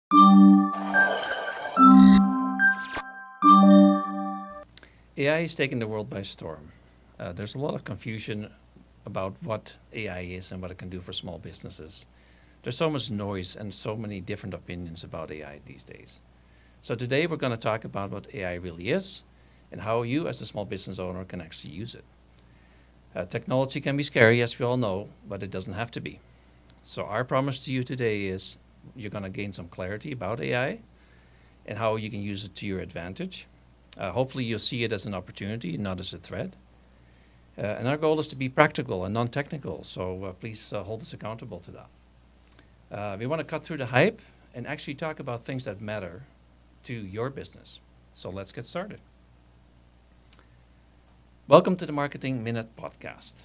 AI is taking the world by storm. There's a lot of confusion about what AI is and what it can do for small businesses. There's so much noise and so many different opinions about AI these days. So today we're going to talk about what AI really is and how you as a small business owner can actually use it. Technology can be scary, as we all know, but it doesn't have to be. So our promise to you today is you're going to gain some clarity about AI and how you can use it to your advantage. Hopefully you'll see it as an opportunity, not as a threat. And our goal is to be practical and non-technical, so please hold us accountable to that. We want to cut through the hype and actually talk about things that matter to your business. So let's get started. Welcome to the Marketing Minute Podcast.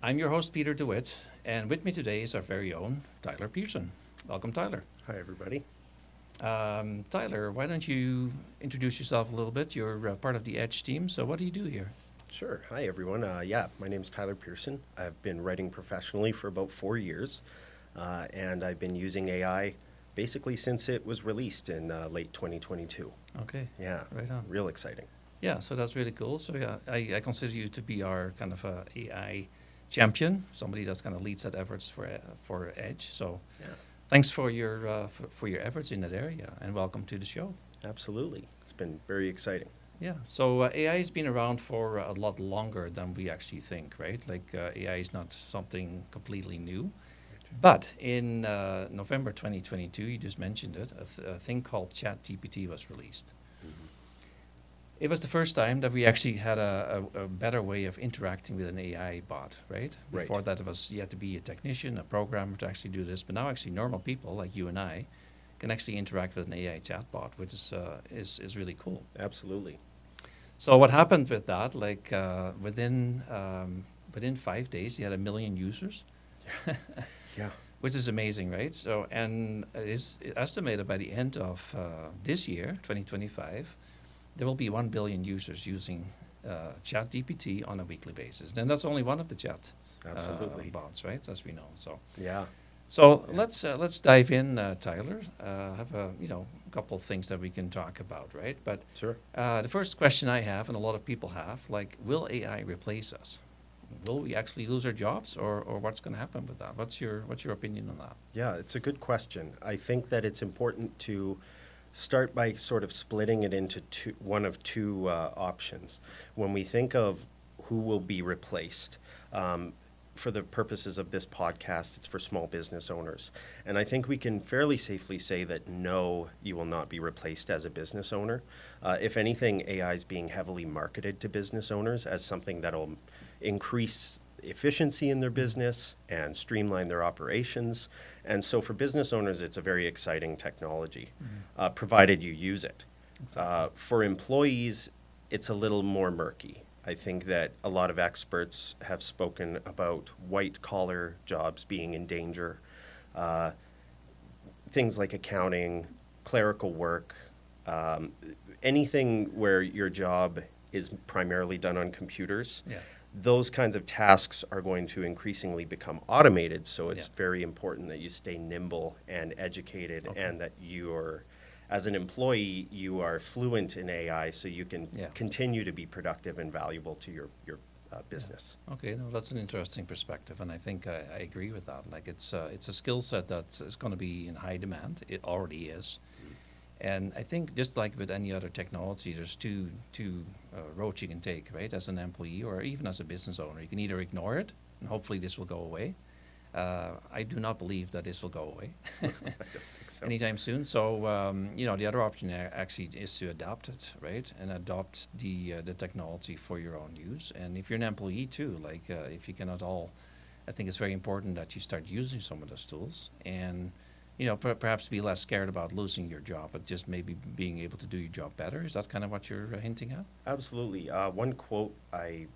I'm your host, Peter DeWitt, and with me today is our very own Tyler Pearson. Welcome, Tyler. Hi, everybody. Tyler, why don't you introduce yourself a little bit? You're part of the Edge team, so what do you do here? Sure. Hi, everyone. My name's Tyler Pearson. I've been writing professionally for about 4 years, and I've been using AI basically since it was released in late 2022. Okay. Yeah. Right on. Real exciting. Yeah, so that's really cool. So yeah, I consider you to be our kind of AI champion, somebody that's kind of leads that efforts for Edge. So Yeah. thanks for your efforts in that area, and welcome to the show. Absolutely. It's been very exciting. Yeah, so AI has been around for a lot longer than we actually think, right? Like AI is not something completely new. But in November 2022, you just mentioned it, a thing called ChatGPT was released. It was the first time that we actually had a better way of interacting with an AI bot, right? Right. Before that, you had to be a technician, a programmer to actually do this. But now, actually, normal people like you and I can actually interact with an AI chatbot, which is really cool. Absolutely. So what happened with that? Like within 5 days, you had 1 million users. Yeah. Which is amazing, right? So, and it's estimated by the end of this year, 2025, there will be 1 billion users using ChatGPT on a weekly basis. And that's only one of the chat Absolutely. bots, right? As we know. So, Yeah. let's dive in, Tyler. Have a couple of things that we can talk about, right? But Sure. the first question I have, and a lot of people have, like, will AI replace us? Will we actually lose our jobs, or what's going to happen with that? What's your opinion on that? Yeah, it's a good question. I think that it's important to start by sort of splitting it into one of two options. When we think of who will be replaced, for the purposes of this podcast, it's for small business owners. And I think we can fairly safely say that no, you will not be replaced as a business owner. If anything, AI is being heavily marketed to business owners as something that'll increase efficiency in their business and streamline their operations. And so for business owners, it's a very exciting technology, provided you use it. Exactly. For employees, it's a little more murky. I think that a lot of experts have spoken about white-collar jobs being in danger. Things like accounting, clerical work, anything where your job is primarily done on computers. Yeah. Those kinds of tasks are going to increasingly become automated, so it's Yeah. very important that you stay nimble and educated, Okay. and that you're, as an employee, you are fluent in AI so you can Yeah. continue to be productive and valuable to your business. Okay, no, that's an interesting perspective, and I think I agree with that. Like it's a skill set that is going to be in high demand. It already is, and I think just like with any other technology, there's two roads you can take, right? As an employee or even as a business owner, you can either ignore it, and hopefully this will go away. I do not believe that this will go away I don't think so. anytime soon. So the other option actually is to adapt it, right, and adopt the technology for your own use. And if you're an employee too, like if you cannot all, I think it's very important that you start using some of those tools, and perhaps be less scared about losing your job, but just maybe being able to do your job better. Is that kind of what you're hinting at? Absolutely. One quote I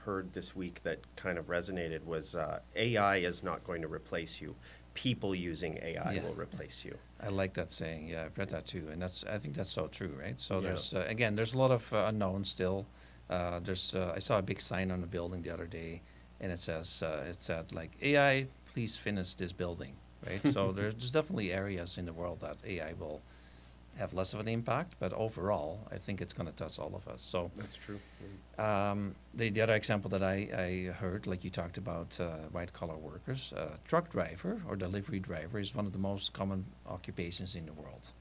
heard this week that kind of resonated was AI is not going to replace you. People using AI Yeah. will replace you. I like that saying. Yeah, I've read that too, and I think that's so true, right? So Yeah. there's a lot of unknowns still. I saw a big sign on the building the other day, and it said like, AI, please finish this building. right? So there's definitely areas in the world that AI will have less of an impact, but overall, I think it's going to touch all of us. So That's true. the other example that I heard, like you talked about white collar workers, truck driver or delivery driver is one of the most common occupations in the world.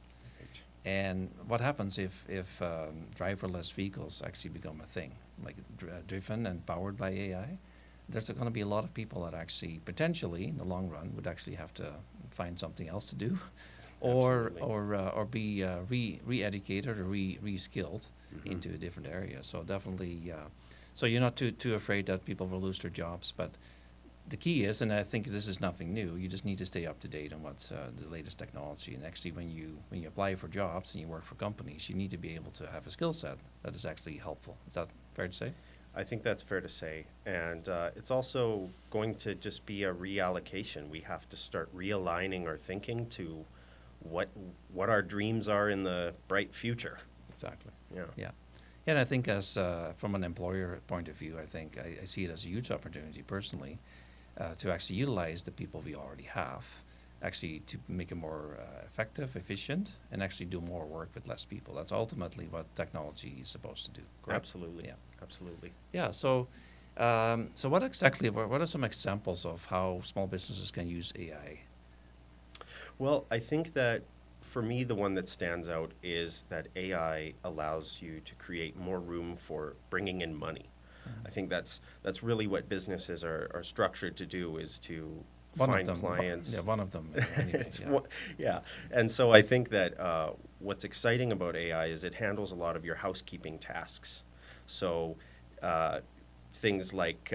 Right. And what happens if driverless vehicles actually become a thing, like driven and powered by AI? There's going to be a lot of people that actually, potentially, in the long run, would actually have to find something else to do, or Absolutely. be re-educated or re-skilled into a different area. So definitely, so you're not too afraid that people will lose their jobs. But the key is, and I think this is nothing new, you just need to stay up to date on what's the latest technology. And actually, when you apply for jobs and you work for companies, you need to be able to have a skill set that is actually helpful. Is that fair to say? I think that's fair to say. And it's also going to just be a reallocation. We have to start realigning our thinking to what our dreams are in the bright future. Exactly. Yeah. Yeah. And I think as from an employer point of view, I think I see it as a huge opportunity personally to actually utilize the people we already have, actually to make it more effective, efficient, and actually do more work with less people. That's ultimately what technology is supposed to do. Correct? Absolutely. Yeah. Absolutely. Yeah. So, so what exactly? What are some examples of how small businesses can use AI? Well, I think that for me, the one that stands out is that AI allows you to create more room for bringing in money. I think that's really what businesses are structured to do, is to One find of them, clients. yeah, one of them. Anyway, It's yeah. yeah. And so I think that what's exciting about AI is it handles a lot of your housekeeping tasks. So things like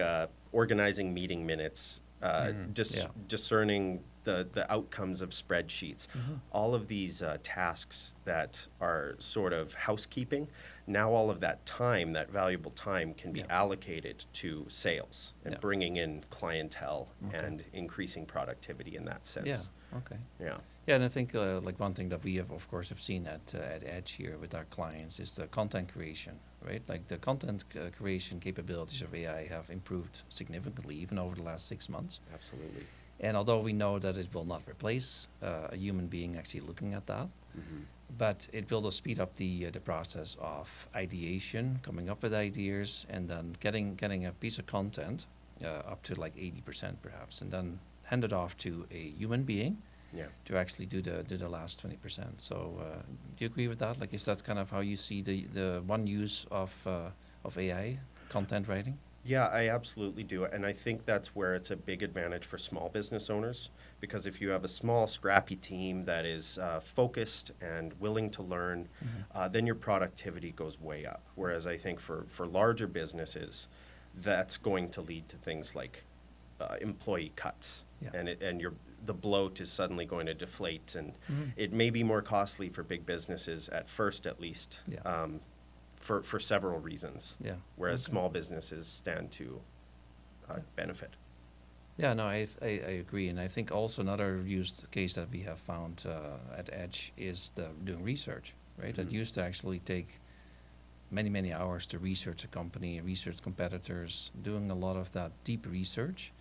organizing meeting minutes, Yeah. discerning the outcomes of spreadsheets, all of these tasks that are sort of housekeeping. Now all of that time, that valuable time, can be Yeah. allocated to sales and Yeah. bringing in clientele Okay. and increasing productivity in that Yeah. sense. Okay. Yeah. Yeah, and I think like one thing that we have, of course, have seen at Edge here with our clients is the content creation, right? Like the content creation capabilities of AI have improved significantly even over the last 6 months. Absolutely. And although we know that it will not replace a human being actually looking at that, but it will just speed up the process of ideation, coming up with ideas, and then getting a piece of content up to like 80% perhaps, and then hand it off to a human being Yeah. to actually do the last 20%. So do you agree with that? Like, is that kind of how you see the one use of AI, content writing? Yeah, I absolutely do. And I think that's where it's a big advantage for small business owners, because if you have a small, scrappy team that is focused and willing to learn, then your productivity goes way up. Whereas I think for larger businesses, that's going to lead to things like employee cuts. Yeah. And the bloat is suddenly going to deflate. And it may be more costly for big businesses at first, at least. Yeah. For several reasons, Yeah. whereas Okay. small businesses stand to benefit. Yeah, no, I agree. And I think also another use case that we have found at Edge is doing research, right? It used to actually take many hours to research a company, research competitors, doing a lot of that deep research.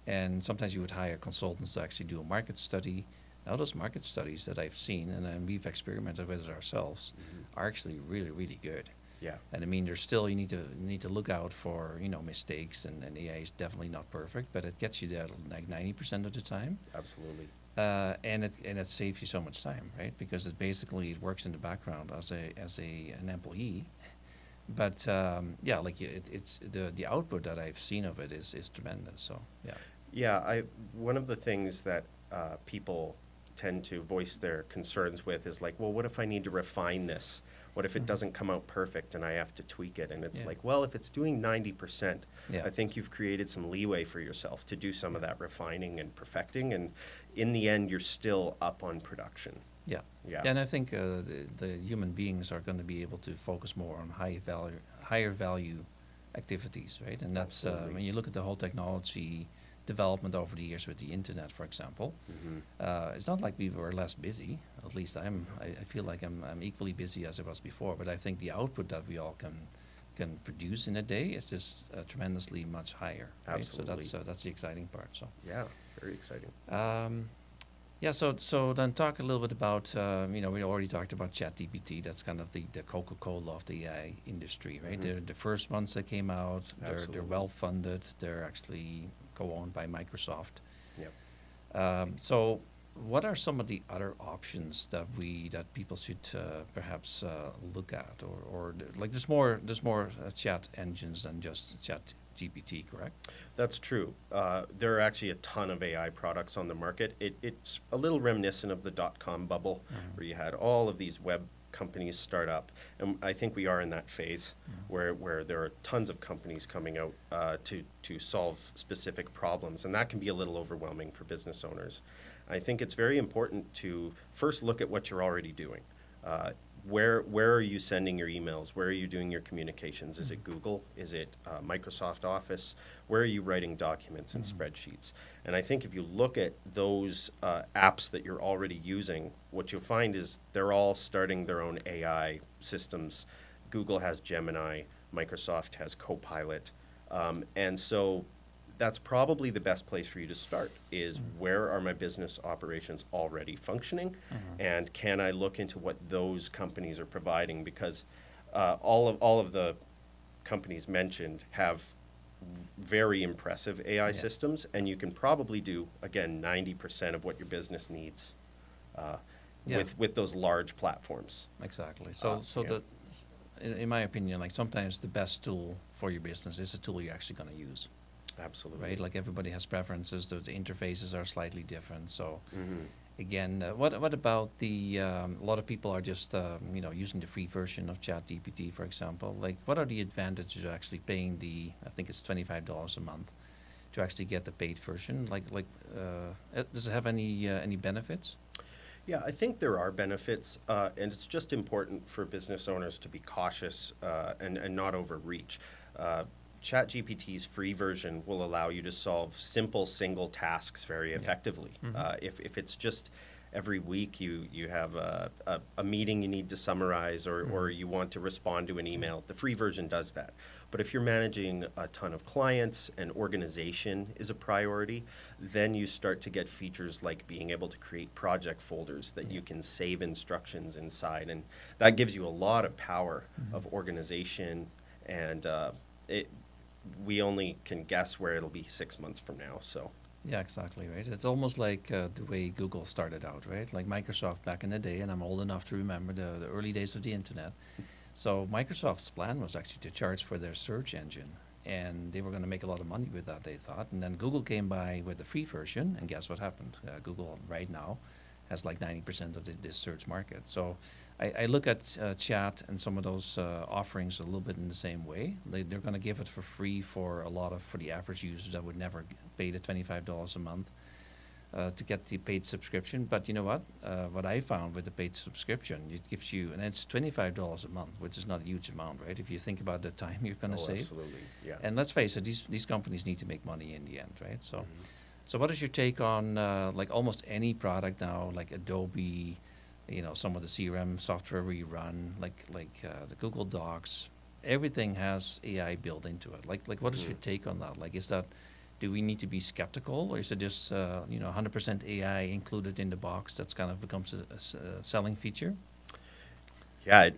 And sometimes you would hire consultants to actually do a market study. Now those market studies that I've seen and then we've experimented with it ourselves are actually really good. Yeah, And I mean, there's still you need to look out for mistakes, and AI is definitely not perfect, but it gets you there like 90% of the time, absolutely. and it saves you so much time, right? Because it works in the background as an employee, but yeah, like it's the output that I've seen of it is tremendous. So yeah, Yeah, one of the things that people tend to voice their concerns with is like, well, what if I need to refine this? What if it doesn't come out perfect and I have to tweak it? And it's Yeah. like, well, if it's doing 90%, Yeah. I think you've created some leeway for yourself to do some of that refining and perfecting. And in the end, you're still up on production. yeah. Yeah. And I think the human beings are going to be able to focus more on higher value activities, right? And that's Absolutely. when you look at the whole technology development over the years with the internet, for example. It's not like we were less busy. At least I feel like I'm equally busy as I was before. But I think the output that we all can produce in a day is just tremendously much higher. Right? Absolutely. So that's the exciting part. So Yeah, very exciting. Yeah, so then talk a little bit about, we already talked about ChatGPT. That's kind of the Coca-Cola of the AI industry, right? They're the first ones that came out. They're Absolutely. well funded. They're actually co-owned by Microsoft. Yep. So what are some of the other options that people should perhaps look at, like there's more chat engines than just Chat GPT, correct? That's true. There are actually a ton of AI products on the market. It's a little reminiscent of the dot-com bubble, where you had all of these web companies start up. And I think we are in that phase where there are tons of companies coming out to solve specific problems. And that can be a little overwhelming for business owners. I think it's very important to first look at what you're already doing. Where are you sending your emails? Where are you doing your communications? Is it Google? Is it Microsoft Office? Where are you writing documents and spreadsheets? And I think if you look at those apps that you're already using, what you'll find is they're all starting their own AI systems. Google has Gemini, Microsoft has Copilot. And so that's probably the best place for you to start is where are my business operations already functioning, and can I look into what those companies are providing, because all of the companies mentioned have very impressive AI systems, and you can probably do, again, 90% of what your business needs with those large platforms. Exactly. So Yeah. in my opinion, like sometimes the best tool for your business is a tool you're actually going to use. Absolutely. Right? Like everybody has preferences. The interfaces are slightly different. So again, what about a lot of people are just using the free version of ChatGPT, for example. Like, what are the advantages of actually paying I think it's $25 a month to actually get the paid version? Does it have any benefits? Yeah, I think there are benefits, and it's just important for business owners to be cautious and not overreach. ChatGPT's free version will allow you to solve simple single tasks very effectively. If it's just every week you have a meeting you need to summarize, or you want to respond to an email, the free version does that. But if you're managing a ton of clients and organization is a priority, then you start to get features like being able to create project folders that you can save instructions inside. And that gives you a lot of power of organization, and we only can guess where it'll be 6 months from now. So Yeah, exactly, right. It's almost like the way Google started out, right? Like Microsoft back in the day, and I'm old enough to remember the early days of the internet. So Microsoft's plan was actually to charge for their search engine, and they were going to make a lot of money with that, they thought. And then Google came by with the free version, and guess what happened? Google right now has like 90% of this search market. So I look at chat and some of those offerings a little bit in the same way. They're going to give it for free for the average user that would never pay the $25 a month to get the paid subscription. But you know what? What I found with the paid subscription, it gives you, and it's $25 a month, which is not a huge amount, right? If you think about the time you're going to save. absolutely, yeah. And let's face it, these companies need to make money in the end, right? So, so what is your take on like almost any product now, like Adobe, some of the CRM software we run, like the Google Docs, everything has AI built into it. Like what is your take on that? Like, do we need to be skeptical, or is it just 100% AI included in the box that's kind of becomes a selling feature? Yeah,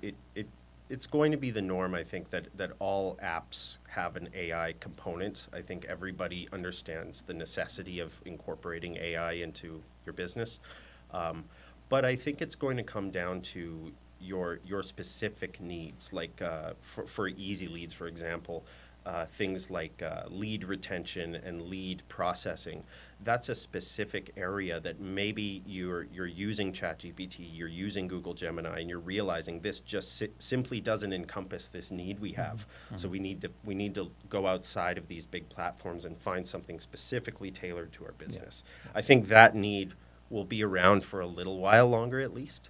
it's going to be the norm, I think, that all apps have an AI component. I think everybody understands the necessity of incorporating AI into your business. But I think it's going to come down to your specific needs, like for easy leads, for example, things like lead retention and lead processing. That's a specific area that maybe you're using ChatGPT, you're using Google Gemini, and you're realizing this just simply doesn't encompass this need we have. So we need to go outside of these big platforms and find something specifically tailored to our business. I think that need will be around for a little while longer, at least.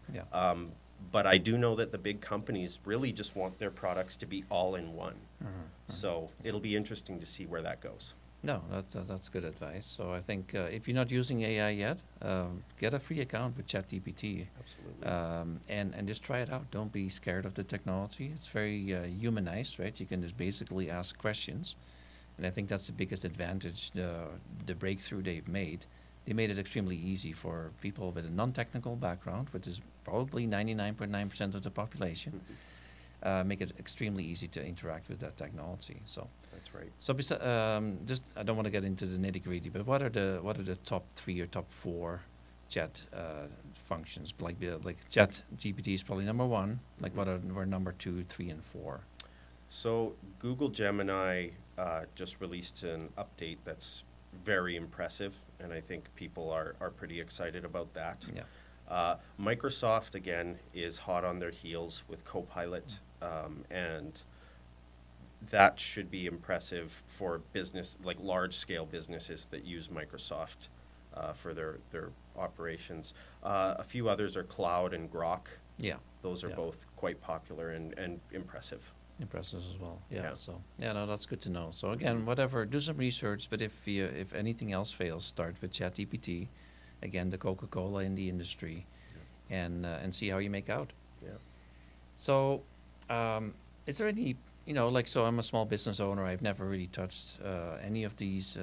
But I do know that the big companies really just want their products to be all in one. So it'll be interesting to see where that goes. No, that's good advice. So I think if you're not using AI yet, get a free account with ChatGPT. Absolutely. And just try it out. Don't be scared of the technology. It's very humanized, right? You can just basically ask questions. And I think that's the biggest advantage, the breakthrough they've made, they made it extremely easy for people with a non-technical background, which is probably 99.9% of the population, make it extremely easy to interact with that technology. So That's right. so just I don't want to get into the nitty-gritty, but what are the top 3 or top 4 chat functions? Like Chat GPT is probably number 1. Like what were number 2, 3, and 4? So Google Gemini just released an update that's very impressive, and I think people are pretty excited about that. Yeah. Microsoft, again, is hot on their heels with Copilot, and that should be impressive for business, like large-scale businesses that use Microsoft for their operations. A few others are Cloud and Grok. Yeah. Those are Yeah. both quite popular and impressive. Impressive as well. Yeah. Yeah. So no, that's good to know. So again, whatever, do some research. But if anything else fails, start with ChatGPT, again, the Coca-Cola in the industry, and see how you make out. Yeah. So, is there any, so I'm a small business owner. I've never really touched any of these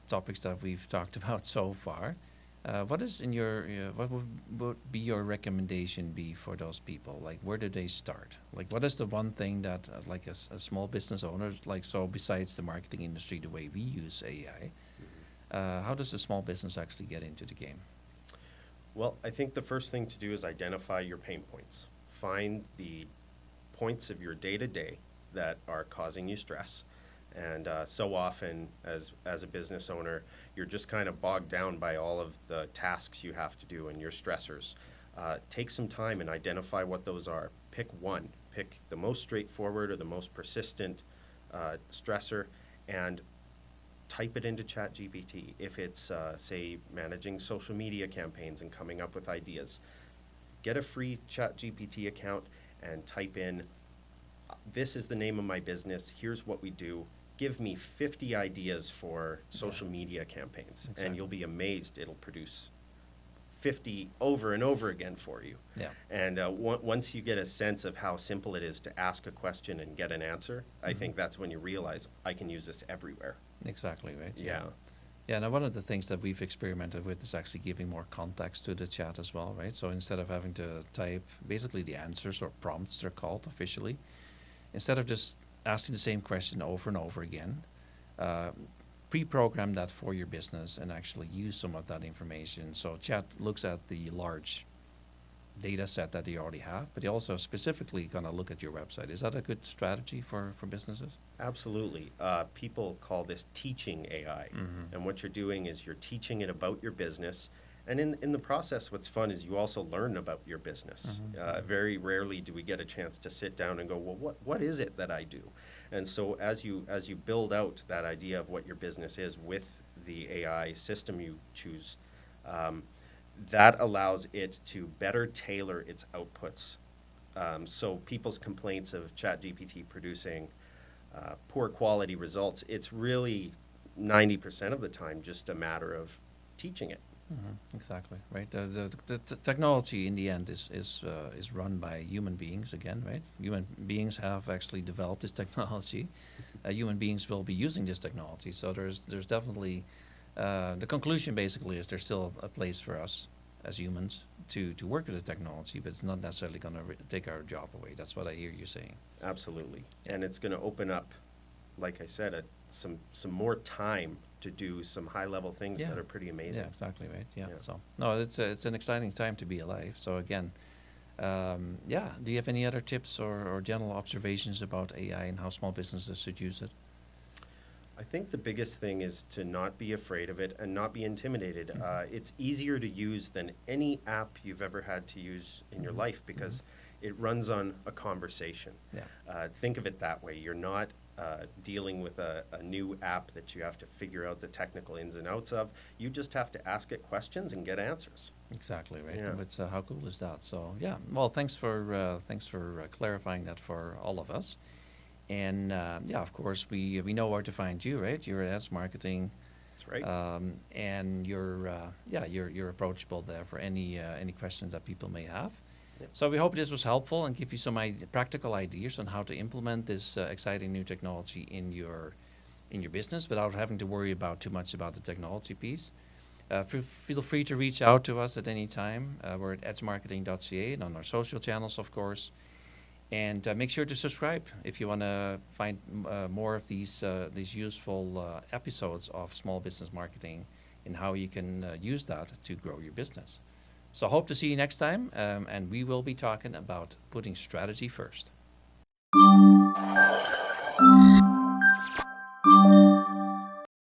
topics that we've talked about so far. What is in what would be your recommendation be for those people? Like, where do they start? Like, what is the one thing that, like a small business owner, like, so besides the marketing industry, the way we use AI, how does a small business actually get into the game? Well, I think the first thing to do is identify your pain points. Find the points of your day-to-day that are causing you stress. And so often, as a business owner, you're just kind of bogged down by all of the tasks you have to do and your stressors. Take some time and identify what those are. Pick one. Pick the most straightforward or the most persistent stressor, and type it into ChatGPT. If it's, say, managing social media campaigns and coming up with ideas, get a free ChatGPT account and type in, this is the name of my business, here's what we do. Give me 50 ideas for social media campaigns, Exactly. and you'll be amazed. It'll produce 50 over and over again for you. Yeah. And once you get a sense of how simple it is to ask a question and get an answer, I think that's when you realize I can use this everywhere. Exactly, right? Yeah. Yeah, now one of the things that we've experimented with is actually giving more context to the chat as well, right? So instead of having to type basically the answers, or prompts they're called officially, instead of just asking the same question over and over again, pre-program that for your business and actually use some of that information. So chat looks at the large data set that you already have, but they also specifically going to look at your website. Is that a good strategy for businesses? Absolutely. People call this teaching AI. And what you're doing is you're teaching it about your business. And in the process, what's fun is you also learn about your business. Very rarely do we get a chance to sit down and go, well, what is it that I do? And so as you build out that idea of what your business is with the AI system you choose, that allows it to better tailor its outputs. So people's complaints of ChatGPT producing poor quality results, it's really 90% of the time just a matter of teaching it. Exactly, right. The technology in the end is run by human beings again, right? Human beings have actually developed this technology. Human beings will be using this technology. So there's definitely the conclusion basically is there's still a place for us as humans to work with the technology, but it's not necessarily going to take our job away. That's what I hear you saying. Absolutely, and it's going to open up, like I said, some more time to do some high-level things that are pretty amazing. Yeah, exactly, right. Yeah. So no, it's an exciting time to be alive. So again, do you have any other tips or general observations about AI and how small businesses should use it? I think the biggest thing is to not be afraid of it and not be intimidated. It's easier to use than any app you've ever had to use in your life because it runs on a conversation. Yeah. Think of it that way. You're not dealing with a new app that you have to figure out the technical ins and outs of. You just have to ask it questions and get answers. Exactly, right. Yeah. It's, how cool is that? So yeah, well, thanks for clarifying that for all of us. And of course, we know where to find you, right? You're at edgemarketing. That's right. And you're approachable there for any questions that people may have. Yep. So we hope this was helpful and give you some practical ideas on how to implement this exciting new technology in your business without having to worry about too much about the technology piece. Feel free to reach out to us at any time. We're at edgemarketing.ca and on our social channels, of course. And make sure to subscribe if you want to find more of these useful episodes of small business marketing and how you can use that to grow your business. So I hope to see you next time, and we will be talking about putting strategy first.